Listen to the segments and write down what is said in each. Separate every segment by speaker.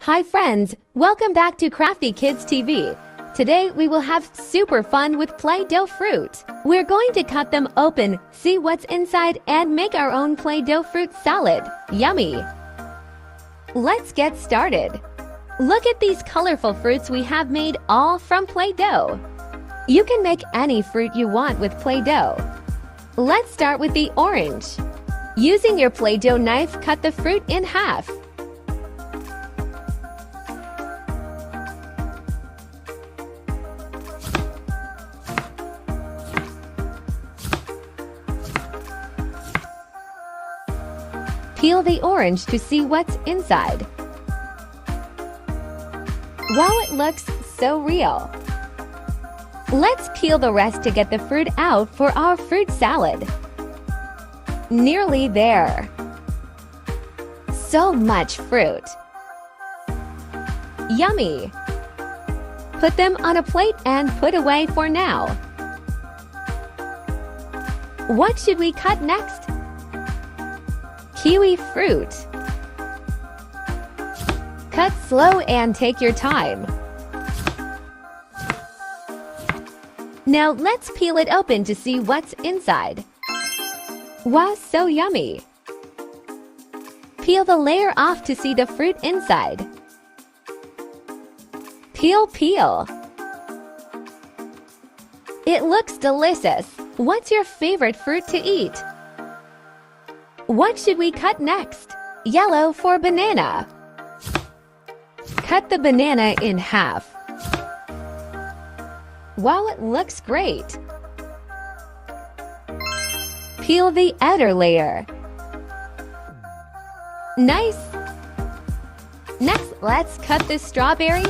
Speaker 1: Hi friends, welcome back to Crafty Kids TV. Today we will have super fun with Play-Doh fruit. We're going to cut them open, see what's inside, and make our own Play-Doh fruit salad. Yummy! Let's get started. Look at these colorful fruits we have made, all from Play-Doh. You can make any fruit you want with Play-Doh. Let's start with the orange. Using your Play-Doh knife, cut the fruit in half. Peel the orange to see what's inside. Wow, it looks so real! Let's peel the rest to get the fruit out for our fruit salad. Nearly there. So much fruit. Yummy! Put them on a plate and put away for now. What should we cut next? Kiwi fruit. Cut slow and take your time. Now let's peel it open to see what's inside. Wow, so yummy! Peel the layer off to see the fruit inside. Peel. It looks delicious. What's your favorite fruit to eat? What should we cut next? Yellow for banana. Cut the banana in half. Wow, it looks great! Peel the outer layer. Nice! Next, let's cut the strawberry.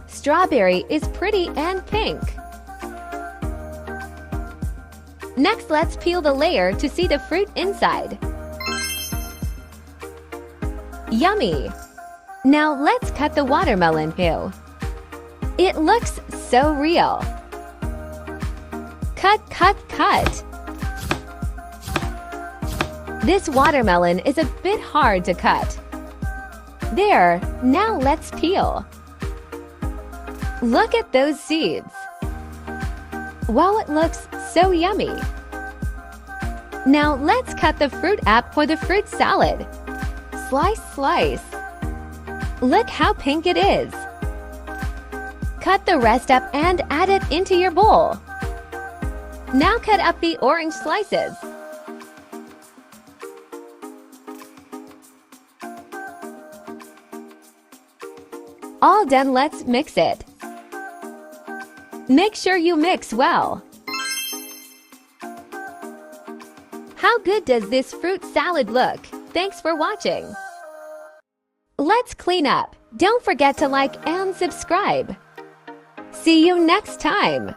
Speaker 1: Strawberry is pretty and pink. Next, let's peel the layer to see the fruit inside. Yummy! Now let's cut the watermelon too. It looks so real. Cut. This watermelon is a bit hard to cut. There, now let's peel. Look at those seeds. Wow, it looks so yummy. Now let's cut the fruit up for the fruit salad. Slice. Look how pink it is. Cut the rest up and add it into your bowl. Now cut up the orange slices. All done, let's mix it. Make sure you mix well. How good does this fruit salad look? Thanks for watching. Let's clean up. Don't forget to like and subscribe. See you next time.